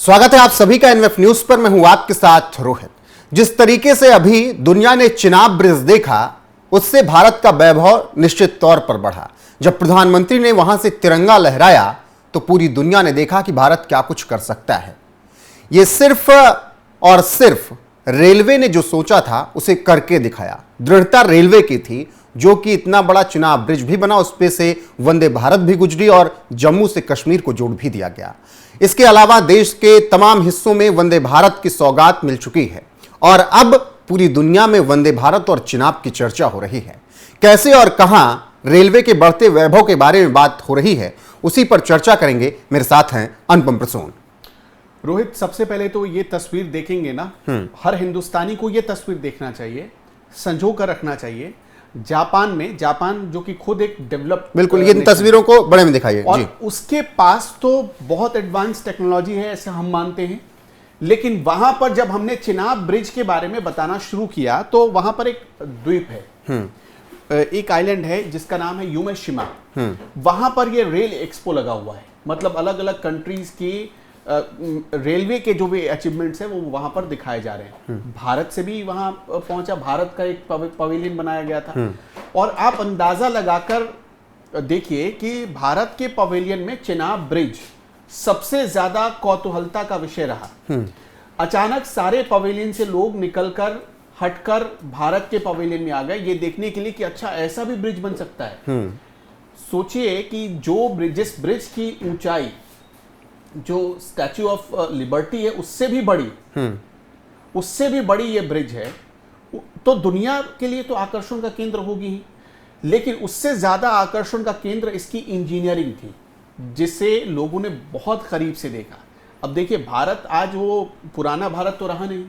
स्वागत है आप सभी का एनएफ न्यूज पर। मैं हूं आपके साथ रोहित। जिस तरीके से अभी दुनिया ने चिनाब ब्रिज देखा, उससे भारत का वैभव निश्चित तौर पर बढ़ा। जब प्रधानमंत्री ने वहां से तिरंगा लहराया तो पूरी दुनिया ने देखा कि भारत क्या कुछ कर सकता है। यह सिर्फ और सिर्फ रेलवे ने जो सोचा था उसे करके दिखाया। दृढ़ता रेलवे की थी, जो कि इतना बड़ा चिनाब ब्रिज भी बना, उस पे से वंदे भारत भी गुजरी और जम्मू से कश्मीर को जोड़ भी दिया गया। इसके अलावा देश के तमाम हिस्सों में वंदे भारत की सौगात मिल चुकी है और अब पूरी दुनिया में वंदे भारत और चिनाब की चर्चा हो रही है। कैसे और कहां रेलवे के बढ़ते वैभव के बारे में बात हो रही है, उसी पर चर्चा करेंगे। मेरे साथ हैं अनुपम प्रसून। रोहित, सबसे पहले तो ये तस्वीर देखेंगे ना, हर हिंदुस्तानी को ये तस्वीर देखना चाहिए, संजो कर रखना चाहिए। जापान जो कि खुद एक डेवलप, बिल्कुल, ये तस्वीरों को बड़े में दिखाइए और जी। उसके पास तो बहुत एडवांस टेक्नोलॉजी है, ऐसे हम मानते हैं। लेकिन वहां पर जब हमने चिनाब ब्रिज के बारे में बताना शुरू किया तो वहां पर एक द्वीप है, एक आइलैंड है जिसका नाम है यूमेशिमा। वहां पर ये रेल एक्सपो लगा हुआ है, मतलब अलग अलग कंट्रीज की रेलवे के जो भी अचीवमेंट्स हैं वो वहां पर दिखाए जा रहे हैं। भारत से भी वहां पहुंचा, भारत का एक पवेलियन बनाया गया था। और आप अंदाजा लगाकर देखिए कि भारत के पवेलियन में चिनाब ब्रिज सबसे ज्यादा कौतूहलता का विषय रहा। अचानक सारे पवेलियन से लोग निकलकर हटकर भारत के पवेलियन में आ गए, ये देखने के लिए कि अच्छा ऐसा भी ब्रिज बन सकता है। सोचिए कि जिस ब्रिज की ऊंचाई जो स्टैच्यू ऑफ लिबर्टी है उससे भी बड़ी ये ब्रिज है, तो दुनिया के लिए तो आकर्षण का केंद्र होगी ही। लेकिन उससे ज्यादा आकर्षण का केंद्र इसकी इंजीनियरिंग थी, जिसे लोगों ने बहुत करीब से देखा। अब देखिए, भारत आज वो पुराना भारत तो रहा नहीं।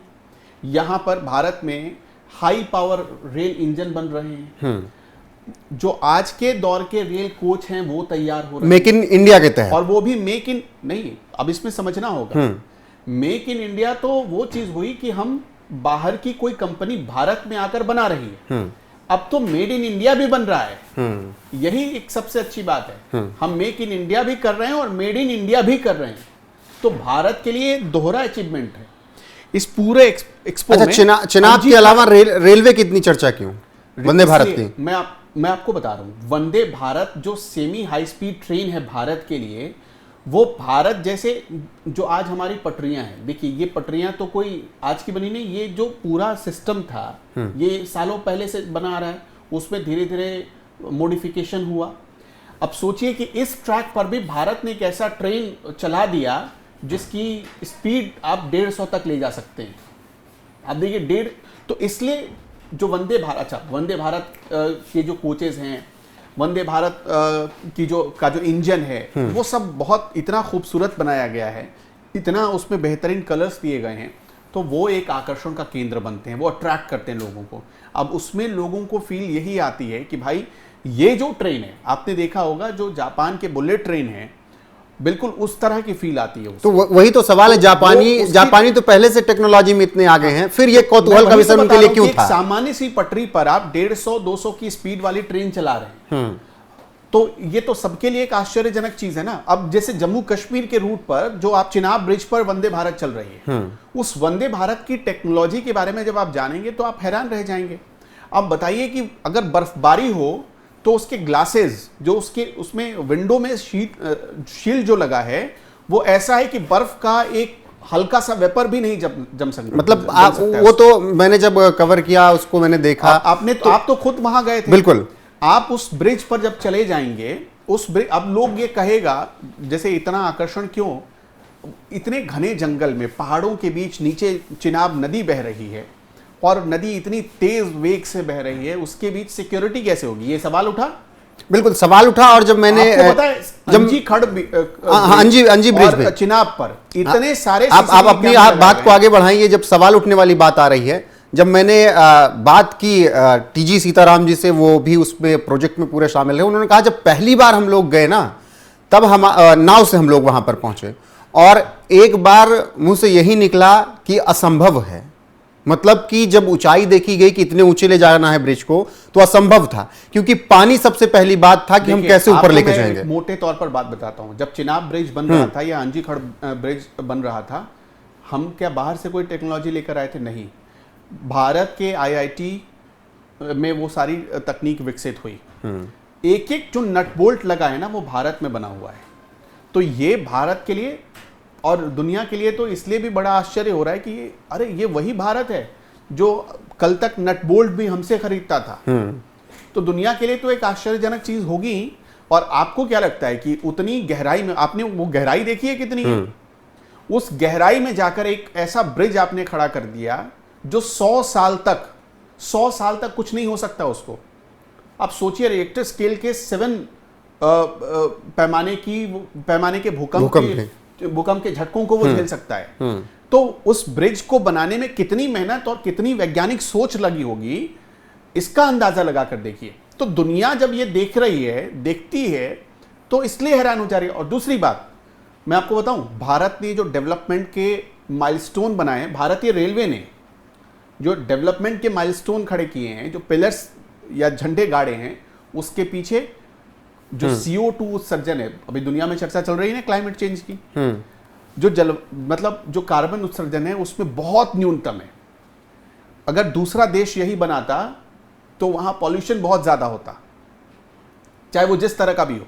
यहां पर भारत में हाई पावर रेल इंजन बन रहे हैं, जो आज के दौर के रेल कोच हैं वो तैयार हो रहे हैं मेक इन इंडिया के तहत। और वो भी मेक इन नहीं, अब इसमें समझना होगा, मेक इन इंडिया तो वो चीज हुई कि हम बाहर की कोई कंपनी भारत में आकर बना रही है। अब तो मेड इन इंडिया भी बन रहा है। यही एक सबसे अच्छी बात है, हम मेक इन इंडिया भी कर रहे हैं और मेड इन इंडिया भी कर रहे हैं। तो भारत के लिए दोहरा अचीवमेंट है इस पूरे एक्सपो में। चिनाब के अलावा रेलवे की इतनी चर्चा क्यों वंदे भारत की? मैं आपको बता रहा हूं, वंदे भारत जो सेमी हाई स्पीड ट्रेन है भारत के लिए, वो भारत जैसे जो आज हमारी पटरियां हैं, देखिए ये पटरियां तो कोई आज की बनी नहीं, ये जो पूरा सिस्टम था ये सालों पहले से बना आ रहा है, उसमें धीरे धीरे मॉडिफिकेशन हुआ। अब सोचिए कि इस ट्रैक पर भी भारत ने एक ऐसा ट्रेन चला दिया जिसकी स्पीड आप 150 तक ले जा सकते हैं। आप देखिए 1.5, तो इसलिए जो वंदे भारत के जो कोचेज हैं, वंदे भारत की जो इंजन है, वो सब बहुत इतना खूबसूरत बनाया गया है, इतना उसमें बेहतरीन कलर्स दिए गए हैं, तो वो एक आकर्षण का केंद्र बनते हैं, वो अट्रैक्ट करते हैं लोगों को। अब उसमें लोगों को फील यही आती है कि भाई ये जो ट्रेन है, आपने देखा होगा जो जापान के बुलेट ट्रेन है, बिल्कुल उस तरह की फील आती है। तो वही तो सवाल है, जापानी तो पहले से टेक्नोलॉजी में इतने आगे हैं, फिर ये कौतूहल का विषय उनके लिए क्यों था? सामान्य सी पटरी पर आप 150-200 की स्पीड वाली ट्रेन चला रहे हैं, तो ये तो सबके लिए एक आश्चर्यजनक चीज है ना। अब जैसे जम्मू कश्मीर के रूट पर जो आप चिनाब ब्रिज पर वंदे भारत चल रही है, उस वंदे भारत की टेक्नोलॉजी के बारे में जब आप जानेंगे तो आप हैरान रह जाएंगे। अब बताइए कि अगर बर्फबारी हो तो उसके ग्लासेस जो उसमें विंडो में शील्ड जो लगा है, वो ऐसा है कि बर्फ का एक हल्का सा वेपर भी नहीं जम सकता। मतलब वो तो मैंने जब कवर किया उसको मैंने देखा। आप तो खुद वहां गए थे। बिल्कुल। आप उस ब्रिज पर जब चले जाएंगे, उस ब्रिज, अब लोग ये कहेगा जैसे इतना आकर्षण क्यों, इतने घने जंगल में पहाड़ों के बीच नीचे चिनाब नदी बह रही है और नदी इतनी तेज वेग से बह रही है, उसके बीच सिक्योरिटी कैसे होगी, ये सवाल उठा। बिल्कुल सवाल उठा। और जब मैंने अंजी ब्रिज पे चिनाब पर इतने सारे, आप अपनी बात को आगे बढ़ाइए। जब सवाल उठने वाली बात आ रही है, जब मैंने बात की टीजी सीताराम जी से, वो भी उसमें प्रोजेक्ट में पूरे शामिल है, उन्होंने कहा जब पहली बार हम लोग गए ना, तब हम नाव से हम लोग वहां पर पहुंचे और एक बार मुंह से यही निकला कि असंभव है। मतलब कि जब ऊंचाई देखी गई कि इतने ऊंचे ले जाना है ब्रिज को, तो असंभव था, क्योंकि पानी सबसे पहली बात था कि हम कैसे ऊपर लेके जाएंगे। मोटे तौर पर बात बताता हूं, जब चिनाब ब्रिज बन रहा था या अंजीखड़ ब्रिज बन रहा था, हम क्या बाहर से कोई टेक्नोलॉजी लेकर आए थे? नहीं, भारत के आईआईटी में वो सारी तकनीक विकसित हुई। एक एक जो नट बोल्ट लगा है ना, वो भारत में बना हुआ है। तो ये भारत के लिए और दुनिया के लिए तो इसलिए भी बड़ा आश्चर्य हो रहा है कि अरे ये वही भारत है जो कल तक नट बोल्ट भी हमसे खरीदता था। तो दुनिया के लिए तो एक आश्चर्यजनक चीज होगी। और आपको क्या लगता है कि उतनी गहराई में, आपने वो गहराई देखी है कितनी है? उस गहराई में जाकर एक ऐसा ब्रिज आपने खड़ा कर दिया जो 100 साल तक कुछ नहीं हो सकता उसको। आप सोचिए, रिएक्टर स्केल के 7 पैमाने के भूकंप के झटकों को वो झेल सकता है। तो उस ब्रिज को बनाने में कितनी मेहनत और कितनी वैज्ञानिक सोच लगी होगी, इसका अंदाजा लगाकर देखिए। तो दुनिया जब ये देखती है तो इसलिए हैरान हो जा रही है। और दूसरी बात मैं आपको बताऊं, भारत ने जो डेवलपमेंट के माइलस्टोन बनाए हैं, भारतीय रेलवे ने जो डेवलपमेंट के माइलस्टोन खड़े किए हैं, जो पिलर्स या झंडे गाड़े हैं, उसके पीछे जो CO2 उत्सर्जन है, अभी दुनिया में चर्चा चल रही है ना क्लाइमेट चेंज की, जो कार्बन उत्सर्जन है उसमें बहुत न्यूनतम है। अगर दूसरा देश यही बनाता तो वहां पॉल्यूशन बहुत ज्यादा होता, चाहे वो जिस तरह का भी हो।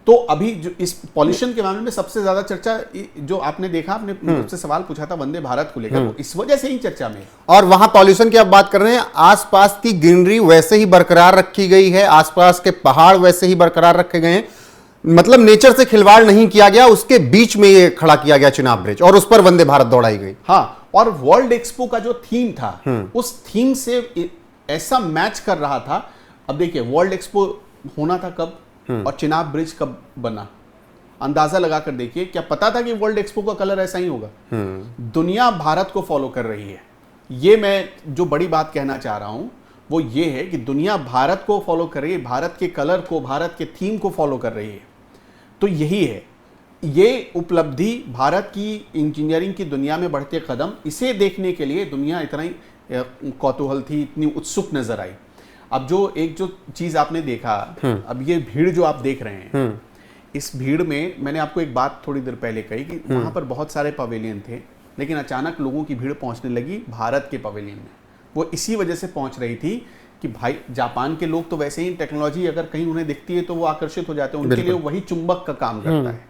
तो अभी जो इस पॉल्यूशन के मामले में सबसे ज्यादा चर्चा, जो आपने देखा, आपने मुझसे सवाल पूछा था वंदे भारत को लेकर, इस वजह से ही चर्चा में। और वहां पॉल्यूशन की आप बात कर रहे हैं, आसपास की ग्रीनरी वैसे ही बरकरार रखी गई है, आसपास के पहाड़ वैसे ही बरकरार रखे गए हैं, मतलब नेचर से खिलवाड़ नहीं किया गया। उसके बीच में ये खड़ा किया गया चिनाब ब्रिज और उस पर वंदे भारत दौड़ाई गई। हाँ, और वर्ल्ड एक्सपो का जो थीम था, उस थीम से ऐसा मैच कर रहा था। अब देखिए, वर्ल्ड एक्सपो होना था कब और चिनाब ब्रिज कब बना, अंदाजा लगाकर देखिए। क्या पता था कि वर्ल्ड एक्सपो का कलर ऐसा ही होगा? दुनिया भारत को फॉलो कर रही है। ये मैं जो बड़ी बात कहना चाह रहा हूं वो ये है कि दुनिया भारत को फॉलो कर रही है, भारत के कलर को, भारत के थीम को फॉलो कर रही है। तो यही है, ये उपलब्धि भारत की इंजीनियरिंग की दुनिया में बढ़ते कदम, इसे देखने के लिए दुनिया इतना ही कौतूहल थी, इतनी उत्सुक नजर आई। अब जो चीज आपने देखा, अब ये भीड़ जो आप देख रहे हैं, इस भीड़ में मैंने आपको एक बात थोड़ी देर पहले कही कि वहां पर बहुत सारे पवेलियन थे, लेकिन अचानक लोगों की भीड़ पहुंचने लगी भारत के पवेलियन में। वो इसी वजह से पहुंच रही थी कि भाई, जापान के लोग तो वैसे ही टेक्नोलॉजी अगर कहीं उन्हें दिखती है तो वो आकर्षित हो जाते हैं, उनके लिए वही चुंबक का काम करता है।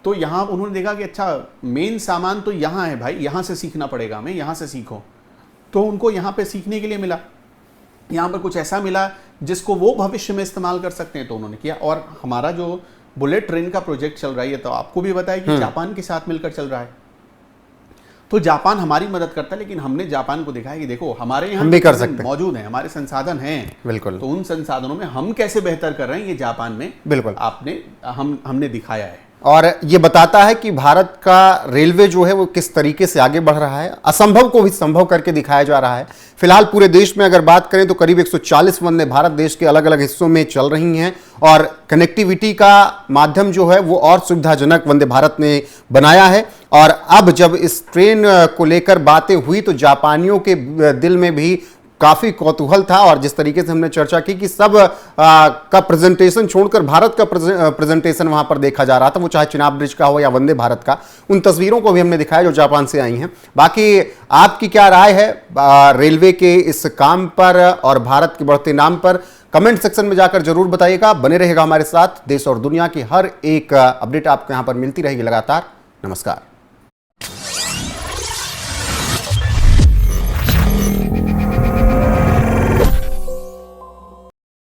तो यहां उन्होंने देखा कि अच्छा, मेन सामान तो यहां है भाई, यहां से सीखना पड़ेगा हमें, यहां से सीखो। तो उनको यहां पे सीखने के लिए मिला, यहां पर कुछ ऐसा मिला जिसको वो भविष्य में इस्तेमाल कर सकते हैं, तो उन्होंने किया। और हमारा जो बुलेट ट्रेन का प्रोजेक्ट चल रहा है, तो आपको भी बताया कि जापान के साथ मिलकर चल रहा है। तो जापान हमारी मदद करता है, लेकिन हमने जापान को दिखाया कि देखो, हमारे यहाँ भी कर सकते मौजूद हैं, हमारे संसाधन हैं। बिल्कुल। तो उन संसाधनों में हम कैसे बेहतर कर रहे हैं, ये जापान में बिल्कुल हमने दिखाया है। और ये बताता है कि भारत का रेलवे जो है वो किस तरीके से आगे बढ़ रहा है, असंभव को भी संभव करके दिखाया जा रहा है। फिलहाल पूरे देश में अगर बात करें तो करीब 140 वंदे भारत देश के अलग अलग हिस्सों में चल रही हैं, और कनेक्टिविटी का माध्यम जो है वो और सुविधाजनक वंदे भारत ने बनाया है। और अब जब इस ट्रेन को लेकर बातें हुई तो जापानियों के दिल में भी काफी कौतूहल था, और जिस तरीके से हमने चर्चा की कि सब का प्रेजेंटेशन छोड़कर भारत का प्रेजेंटेशन वहां पर देखा जा रहा था, वो चाहे चिनाब ब्रिज का हो या वंदे भारत का, उन तस्वीरों को भी हमने दिखाया जो जापान से आई हैं। बाकी आपकी क्या राय है रेलवे के इस काम पर और भारत के बढ़ते नाम पर, कमेंट सेक्शन में जाकर जरूर बताइएगा। बने रहेगा हमारे साथ, देश और दुनिया की हर एक अपडेट आपको यहां पर मिलती रहेगी लगातार। नमस्कार।